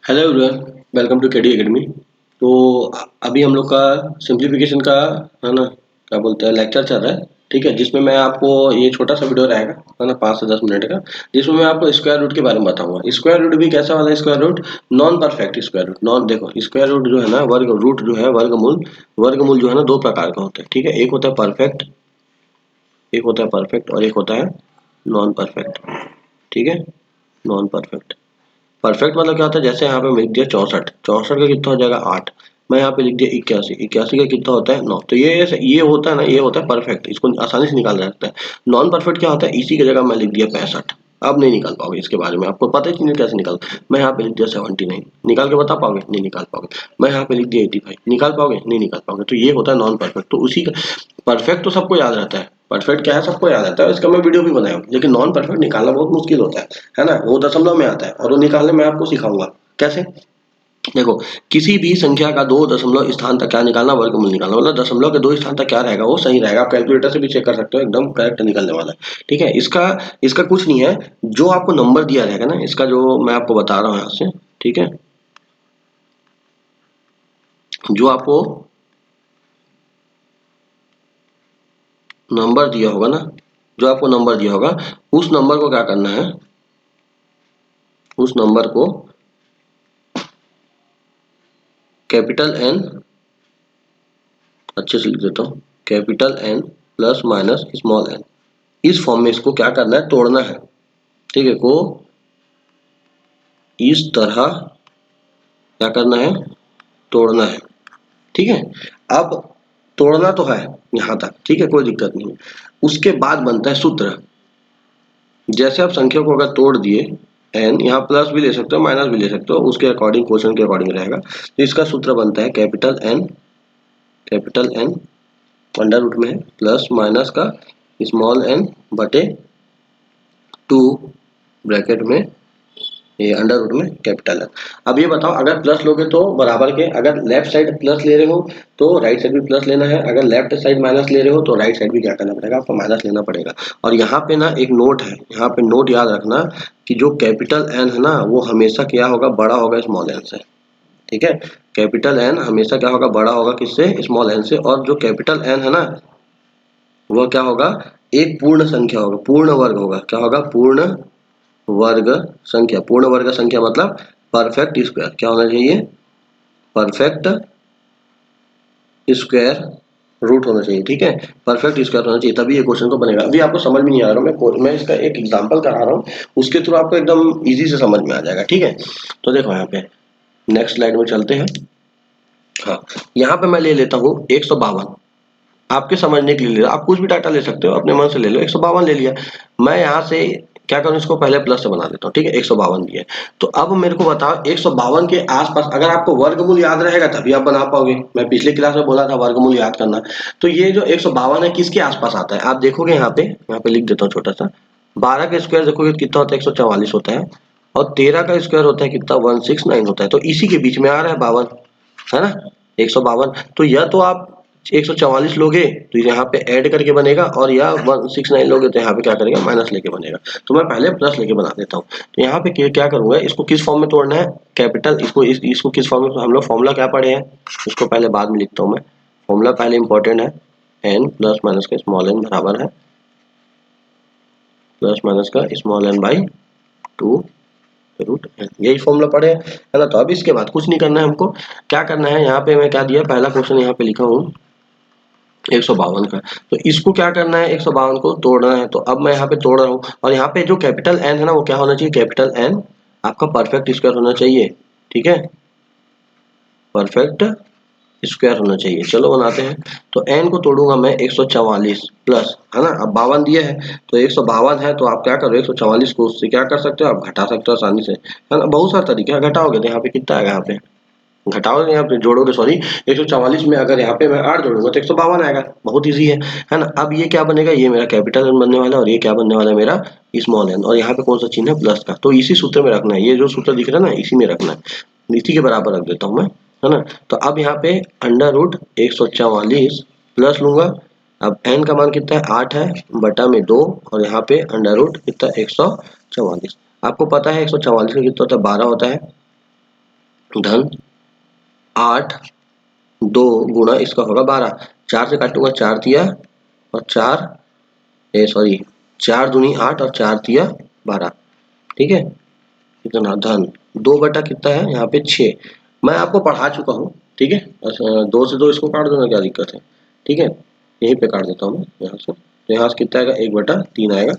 Hello everyone, welcome to KD academy. तो अभी हम लोग का सिंप्लीफिकेशन का है ना, क्या बोलते हैं, लेक्चर चल रहा है। ठीक है, जिसमें मैं आपको ये छोटा सा वीडियो रहेगा है ना, 5 से 10 मिनट का, जिसमें मैं आपको स्क्वायर रूट के बारे में बताऊंगा। स्क्वायर रूट भी कैसा वाला square root? Non perfect square root. Non देखो, स्क्वायर रूट जो है ना, वर्ग रूट जो है, वर्गमूल, वर्गमूल जो है ना, दो प्रकार का होता है। ठीक है, एक होता है परफेक्ट, एक होता है परफेक्ट और एक होता है नॉन परफेक्ट। ठीक है, नॉन परफेक्ट। परफेक्ट मतलब क्या होता है? जैसे यहाँ पे मैं लिख दिया 64, 64 का कितना हो जाएगा 8। मैं यहाँ पे लिख दिया 81, 81 का कितना होता है 9। तो ये होता है ना, ये होता है परफेक्ट, इसको आसानी से निकाला जा सकता है। नॉन परफेक्ट क्या होता है? इसी की जगह मैं लिख दिया 65। अब नहीं निकाल पाओगे, इसके बारे में आपको पता ही नहीं कैसे निकाल। मैं यहाँ पे लिख दिया 79, निकाल के बता पाओगे? नहीं निकाल पाओगे। मैं यहाँ पे लिख दिया 85, निकाल पाओगे? नहीं निकाल पाओगे। तो ये होता है नॉन परफेक्ट। तो उसी का परफेक्ट तो सबको याद रहता है, परफेक्ट क्या है सबको याद रहता है, इसका मैं वीडियो भी बनाया हूँ। लेकिन नॉन परफेक्ट निकालना बहुत मुश्किल होता है ना। वो दशमलव में आता है और वो निकालने मैं आपको सिखाऊंगा कैसे। देखो, किसी भी संख्या का 2 दशमलव स्थान तक क्या निकालना? वर्गमूल निकालना। मतलब दशमलव के 2 स्थान तक क्या रहेगा, वो सही रहेगा। आप कैलकुलेटर से भी चेक कर सकते हो, एकदम करेक्ट निकलने वाला है। ठीक है, इसका इसका कुछ नहीं है। जो आपको नंबर दिया रहेगा ना, इसका जो मैं आपको बता रहा हूँ यहाँ से, ठीक है, जो आपको नंबर दिया होगा ना, जो आपको नंबर दिया होगा, उस नंबर को क्या करना है, उस नंबर को कैपिटल एन, अच्छे से लिख देता हूँ, capital N plus minus small N, इस फॉर्म में इसको क्या करना है? तोड़ना है। ठीक है, को इस तरह क्या करना है? तोड़ना है। ठीक है, अब तोड़ना तो है यहाँ तक, ठीक है, कोई दिक्कत नहीं है। उसके बाद बनता है सूत्र। जैसे आप संख्या को अगर तोड़ दिए, एन यहाँ प्लस भी ले सकते हो, माइनस भी ले सकते हो, उसके अकॉर्डिंग, क्वेश्चन के अकॉर्डिंग रहेगा। तो इसका सूत्र बनता है कैपिटल एन अंडर रूट में है, प्लस माइनस का स्मॉल एन बटे 2 ब्रैकेट में, ये अंडर रूट में कैपिटल है। अब ये बताओ, अगर प्लस लोगे तो बराबर के, अगर लेफ्ट साइड प्लस ले रहे हो तो राइट साइड भी प्लस लेना है, अगर लेफ्ट साइड माइनस ले रहे हो तो राइट साइड भी क्या करना पड़ेगा? आपको माइनस लेना पड़ेगा। और यहाँ पे ना एक नोट है, यहाँ पे नोट याद रखना कि जो कैपिटल एन है ना, वो हमेशा क्या होगा? बड़ा होगा स्मॉल एन से। ठीक है, कैपिटल एन हमेशा क्या होगा? बड़ा होगा किससे? स्मॉल एन से। और जो कैपिटल एन है ना, वह क्या होगा? एक पूर्ण संख्या होगा, पूर्ण वर्ग होगा। क्या होगा? पूर्ण वर्ग संख्या। पूर्ण वर्ग संख्या मतलब परफेक्ट स्क्वायर। क्या होना चाहिए? परफेक्ट स्क्वायर रूट होना चाहिए। ठीक है, परफेक्ट स्क्वायर होना चाहिए, तभी ये क्वेश्चन तो बनेगा। अभी आपको समझ में नहीं आ रहा, मैं इसका एक एग्जांपल करा रहा हूँ, उसके थ्रू आपको एकदम इजी से समझ में आ जाएगा। ठीक है, तो देखो यहाँ पे नेक्स्ट स्लाइड में चलते हैं। हाँ, यहाँ पे मैं ले लेता हूँ 152, आपके समझने के लिए। आप कुछ भी डाटा ले सकते हो, अपने मन से ले लो। 152 ले लिया। मैं यहाँ से क्या करूँ? इसको पहले प्लस से बना देता हूँ। ठीक है, 152 दिया है। तो अब मेरे को बताओ, 152 के आसपास अगर आपको वर्गमूल याद रहेगा तभी आप बना पाओगे। मैं पिछले क्लास में बोला था वर्गमूल याद करना। तो ये जो 152 है, किसके आसपास आता है? आप देखोगे यहाँ पे लिख देता हूँ छोटा सा। 12 का स्क्वायर देखोगे कितना होता है? 144 होता है। और 13 का स्क्वायर होता है कितना? 169 होता है। तो इसी के बीच में आ रहा है 52, है ना, 152। तो यह तो आप 144 लोगे तो यहाँ पे ऐड करके बनेगा, और या 169 लोगे तो यहाँ पे क्या करेगा? माइनस लेके बनेगा। तो मैं पहले प्लस लेके बना देता हूँ। तो यहाँ पे क्या करूंगा? इसको किस फॉर्म में तोड़ना है? कैपिटल, इसको किस फॉर्म में? हम लोग फॉर्मूला क्या पढ़े हैं, उसको पहले बाद में लिखता हूँ मैं। फॉर्मूला पहले इंपॉर्टेंट है, एन प्लस माइनस का स्मॉल एन बराबर है प्लस माइनस का small N by 2 root N. यही फॉर्मूला पढ़े है ना। तो अब इसके बाद कुछ नहीं करना है हमको। क्या करना है? यहाँ पे मैं क्या दिया, पहला क्वेश्चन यहाँ पे लिखा हूँ 152 का। तो इसको क्या करना है? 152 को तोड़ना है। तो अब मैं यहाँ पे तोड़ रहा हूँ, और यहाँ पे जो कैपिटल एन है ना, वो क्या होना चाहिए? कैपिटल एन आपका परफेक्ट स्क्वायर होना चाहिए। ठीक है, परफेक्ट स्क्वायर होना चाहिए। चलो बनाते हैं। तो एन को तोड़ूंगा मैं 144 प्लस, है ना, अब 52 दिया है तो 152 है, तो आप क्या करो? 144 को उससे क्या कर सकते हो? आप घटा सकते हो आसानी से, है ना। बहुत सारा तरीका है। घटाओगे तो यहाँ पे कितना आएगा? यहाँ पे घटाओगे, यहाँ पे जोड़ोगे, सॉरी, 144 में अगर यहाँ पे मैं 8 जोड़ूंगा तो 152 आएगा। बहुत इजी है ना। अब ये क्या बनेगा? ये मेरा कैपिटल एन बनने वाला है, और ये क्या बनने वाला है? मेरा स्मॉल एन। और यहाँ पे कौन सा चिन्ह है? प्लस का। तो इसी सूत्र में रखना है, ये जो सूत्र दिख रहा है ना, इसी में रखना है। इसी के बराबर रख देता हूँ मैं, है ना। तो अब यहाँ पे अंडर रूट 144 प्लस लूंगा। अब एन का मान कितना है? 8 है, बटा में 2, और यहाँ पे अंडर रूट कितना? 144। आपको पता है 144 का कितना होता है? 12 होता है। धन 8 2 गुणा इसका होगा 12। 4 से काटूंगा 4 दिया और 4 दूनी 8 और 4 दिया 12। ठीक है, कितना धन 2 बटा कितना है यहाँ पे 6। मैं आपको पढ़ा चुका हूँ। ठीक है, 2 से 2 इसको काट दो ना, क्या दिक्कत है। ठीक है, यहीं पे काट देता हूँ मैं यहाँ से। तो यहाँ से कितना आएगा 1/3 आएगा।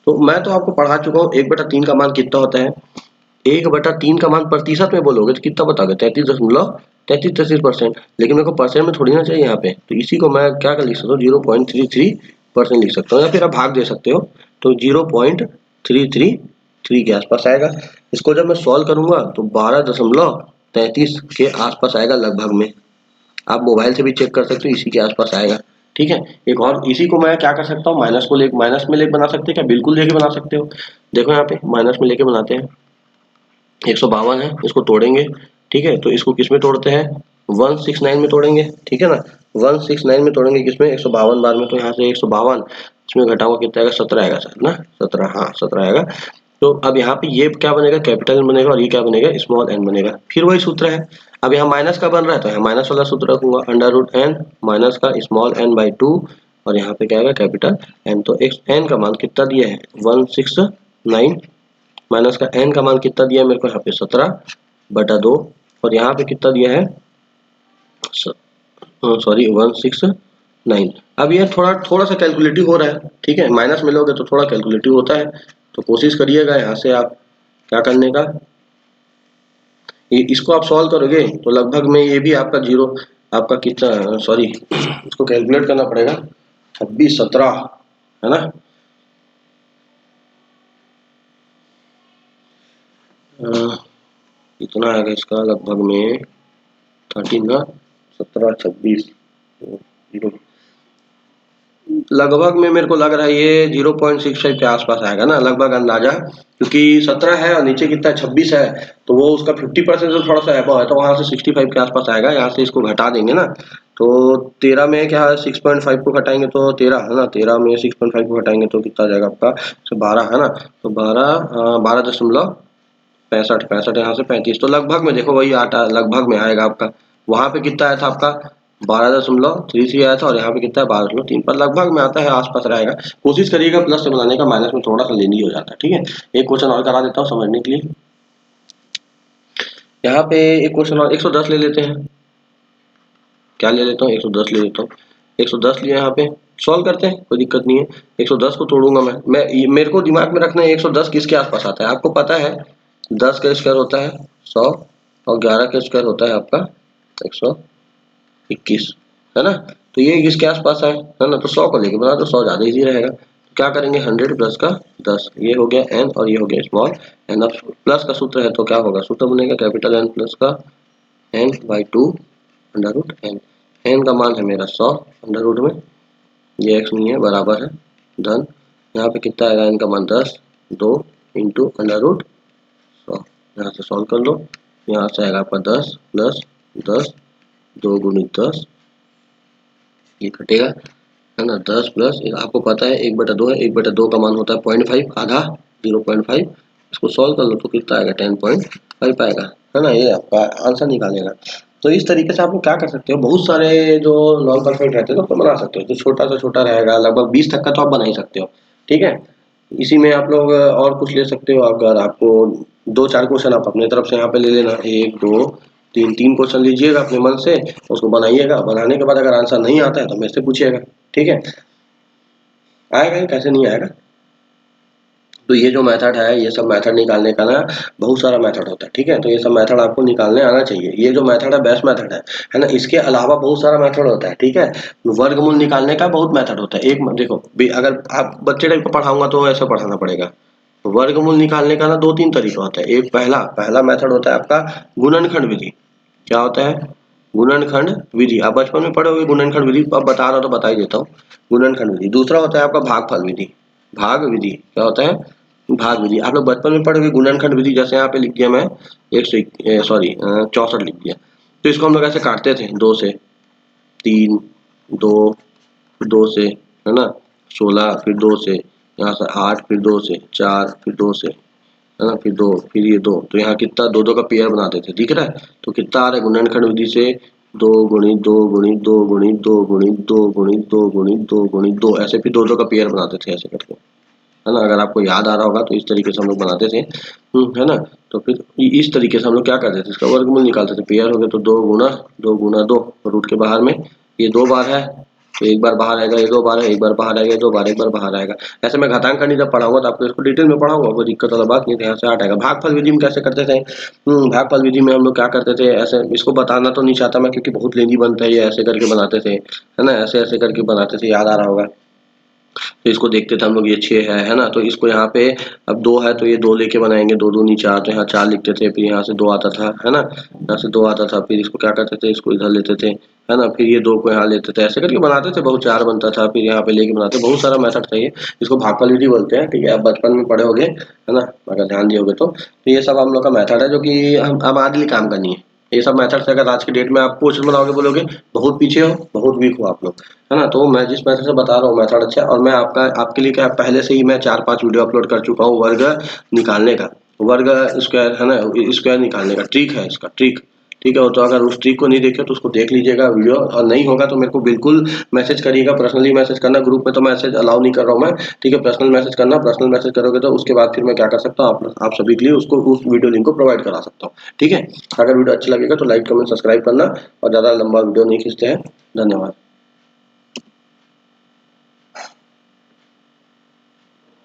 तो मैं तो आपको पढ़ा चुका हूँ 1/3 का मान कितना होता है। 1/3 का मान प्रतिशत में बोलोगे तो कितना बताओगे 33.33%। लेकिन मेरे को परसेंट में थोड़ी ना चाहिए यहाँ पे, तो इसी को मैं क्या कर लिख सकता हूँ 0.33% लिख सकता हूँ, या फिर आप भाग दे सकते हो। तो 0.333 के आसपास आएगा। इसको जब मैं सॉल्व करूंगा तो 12.33 के आसपास आएगा लगभग में। आप मोबाइल से भी चेक कर सकते हो, इसी के आसपास आएगा। ठीक है, एक और इसी को मैं क्या कर सकता हूँ, माइनस में लेके बना सकते हैं क्या, बिल्कुल लेके बना सकते हो। देखो यहाँ पे माइनस में लेके बनाते हैं। 152 है, इसको तोड़ेंगे। ठीक है, तो इसको किस में तोड़ते हैं 169 में तोड़ेंगे। ठीक है ना, 169 में तोड़ेंगे किसमें 152 बार में। तो यहाँ से 152 इसमें घटाऊंगा कितना आएगा 17 आएगा शायद ना, 17, हाँ 17 आएगा। तो अब यहाँ पे ये क्या बनेगा कैपिटल एन बनेगा और ये क्या बनेगा स्मॉल एन बनेगा। फिर वही सूत्र है। अब यहाँ माइनस का बन रहा है तो यहाँ माइनस वाला सूत्र रखूंगा, √n माइनस का स्मॉल n/2 और यहाँ पे क्या आएगा कैपिटल एन। तो एन का मान कितना दिया है 169 माइनस का n का मान कितना दिया है मेरे को यहाँ पे 17/2 और यहाँ पे कितना दिया है 169। अब ये थोड़ा सा कैलकुलेटिव हो रहा है। ठीक है, माइनस में लोगे तो थोड़ा कैलकुलेटिव होता है, तो कोशिश करिएगा यहाँ से आप क्या करने का। इसको आप सॉल्व करोगे तो लगभग में ये भी आपका जीरो आपका कितना इसको कैलकुलेट करना पड़ेगा 26 17 है ना। इतना आएगा इसका लगभग में 13 ना 17 26 लगभग में मेरे को लग रहा है ये 0.65 के आसपास आएगा ना लगभग अंदाजा, क्योंकि 17 है और नीचे कितना 26 है तो वो उसका 50% जो थोड़ा सा एबव है तो वहां से 65 के आसपास आएगा। यहाँ से इसको घटा देंगे ना तो 13 में क्या है 6.5 को घटाएंगे तो 13 है ना, 13 में 6.5 को घटाएंगे तो कितना जाएगा आपका 12 है ना। तो 12.65 यहाँ से 35, तो लगभग में देखो वही आटा लगभग में आएगा आपका। वहां पे कितना आया था आपका 12.33 आया था और यहाँ पे कितना है 12.3 पर लगभग में आता है, आसपास रहेगा। कोशिश करिएगा प्लस से बनाने का, माइनस में थोड़ा सा लेनी हो जाता है। ठीक है, एक क्वेश्चन और करा देता हूँ समझने के लिए। यहाँ पे एक क्वेश्चन और 110 ले लेते हैं। क्या ले लेता हूँ 110 ले लेता हूँ। 110 लिया यहाँ पे सॉल्व करते हैं, कोई दिक्कत नहीं है। 110 को तोड़ूंगा मैं मेरे को दिमाग में रखना है 110 किसके आसपास आता है। आपको पता है 10 का स्क्वायर होता है 100 और 11 का स्क्वायर होता है आपका 121 है ना। तो ये किसके आसपास है ना, तो 100 को लेके बना तो 100 ज्यादा इजी रहेगा। क्या करेंगे 100 प्लस का 10, ये हो गया n और ये हो गया स्मॉल एन। अब प्लस का सूत्र है तो क्या होगा सूत्र बनेगा कैपिटल N प्लस का n/2 √n। n का मान है मेरा 100 अंडर रूट में, ये x नहीं है बराबर है धन यहाँ पे कितना आएगा n का मान 10 2 इंटू √100। यहाँ से सॉल्व कर लो, यहाँ से आएगा आपका 10 प्लस 10 2 गुणित 10 ये कटेगा है ना। 10 प्लस आपको पता है 1/2 है, 1/2 का मान होता है 0.5 आधा 0.5। इसको सॉल्व कर लो तो कितना आएगा 10.5 आएगा है ना, ये आपका आंसर निकालेगा। तो इस तरीके से आप लोग क्या कर सकते हो, बहुत सारे जो नॉन परफेक्ट रहते हैं तो बना सकते हो। जो छोटा से छोटा रहेगा लगभग 20 तक का तो आप बना ही सकते हो। ठीक है, इसी में आप लोग और कुछ ले सकते हो। अगर आपको 2-4 क्वेश्चन आप अपने तरफ से यहाँ पे ले लेना, 1 2 3 क्वेश्चन लीजिएगा अपने मन से, उसको बनाइएगा। बनाने के बाद अगर आंसर नहीं आता है तो मेरे से पूछिएगा। ठीक है, आएगा कैसे नहीं आएगा। तो ये जो मेथड है ये सब मेथड निकालने का ना बहुत सारा मेथड होता है। ठीक है, तो ये सब मेथड आपको निकालने आना चाहिए। ये जो मेथड है बेस्ट मेथड है ना। इसके अलावा बहुत सारा मेथड होता है। ठीक है, वर्गमूल निकालने का बहुत मेथड होता है। एक देखो अगर आप बच्चे टाइप को पढ़ाऊंगा तो ऐसा पढ़ाना पड़ेगा। वर्गमूल निकालने का ना 2-3 तरीका होता है। एक पहला मेथड होता है आपका गुणनखंड विधि। क्या होता है गुणनखंड विधि, आप बचपन में पढ़े होंगे गुणनखंड विधि, अब बता रहा तो बता ही देता हूँ। गुणनखंड विधि। दूसरा होता है आपका भागफल विधि। भाग विधि क्या होता है भाग विधि। आप लोग बचपन में पढ़ोगे गुणनखंड विधि, जैसे यहाँ पे लिख दिया मैं 64 लिख दिया। तो इसको हम लोग ऐसे काटते थे 2 से 3 2 2 से है ना 16 फिर 2 से यहाँ से 8 फिर 2 से 4 फिर 2 से है ना, फिर 2, फिर ये 2, तो यहाँ कितना 2 2 का पेयर बनाते थे, दिख रहा है। तो कितना आ रहा है गुणनखंड विधि से 2 गुणित 2 गुणित 2 गुणित 2 गुणित 2 गुणित 2 गुणित 2 गुणित 2, ऐसे फिर 2 2 का पेयर बनाते थे ऐसे करके, है ना। अगर आपको याद आ रहा होगा तो इस तरीके से हम लोग बनाते थे, है ना। तो फिर इस तरीके से हम लोग क्या करते थे, इसका वर्गमूल निकालते थे। पेयर हो गया तो 2 गुना 2 गुना 2, रूट के बाहर में ये 2 बार है तो एक बार बाहर आएगा, ये 2 बार है, एक बार बाहर आएगा, 2 बार, एक बार बाहर आएगा। ऐसे मैं घातांक करनी जब पढ़ाऊंगा तो आपको इसको डिटेल में पढ़ाऊंगा, कोई दिक्कत वाला बात नहीं है। यहाँ से 8 आएगा। भागफल विधि में कैसे करते थे, भागफल विधि में हम लोग क्या करते थे, ऐसे इसको बताना तो नहीं चाहता मैं क्योंकि बहुत लेंदी बनता है ये, ऐसे करके बनाते थे, है ना, ऐसे ऐसे करके बनाते थे, याद आ रहा होगा। तो इसको देखते थे हम लोग, ये 6 है ना। तो इसको यहाँ पे अब 2 है तो ये 2 लेके बनाएंगे, 2 दूनी 4, तो यहाँ 4 लिखते थे, फिर यहाँ से 2 आता था, है ना, यहाँ से 2 आता था, फिर इसको क्या करते थे, इसको इधर लेते थे, है ना, फिर ये 2 को यहाँ लेते थे, ऐसे करके बनाते थे, बहुत 4 बनता था, फिर यहाँ पे लेके बनाते, बहुत सारा मेथड था ये। इसको भागफल विधि बोलते हैं, ठीक है। आप बचपन में पढ़े होगे, है ना, अगर ध्यान दिए होगे तो ये सब हम लोग का मेथड है जो कि हम हमारे लिए काम करनी है। ये सब मेथड से अगर आज की डेट में आप क्वेश्चन बनाओगे बोलोगे बहुत पीछे हो, बहुत वीक हो आप लोग, है ना। तो मैं जिस मेथड से बता रहा हूँ मेथड अच्छा है, और मैं आपके लिए क्या पहले से ही मैं 4-5 वीडियो अपलोड कर चुका हूँ वर्ग निकालने का, वर्ग स्क्वायर, है ना, स्क्वायर निकालने का ट्रिक है इसका, ट्रिक, ठीक है। तो अगर उस ट्रिक को नहीं देखे तो उसको देख लीजिएगा वीडियो, और नहीं होगा तो मेरे को बिल्कुल मैसेज करिएगा, पर्सनली मैसेज करना, ग्रुप में तो मैसेज अलाउ नहीं कर रहा हूँ मैं, ठीक है। पर्सनल मैसेज करना, पर्सनल मैसेज करोगे तो उसके बाद फिर मैं क्या कर सकता हूँ, आप सभी के लिए उसको उस वीडियो लिंक को प्रोवाइड करा सकता हूँ, ठीक है। अगर वीडियो अच्छा लगेगा तो लाइक कमेंट सब्सक्राइब करना, और ज़्यादा लंबा वीडियो नहीं खींचते हैं। धन्यवाद।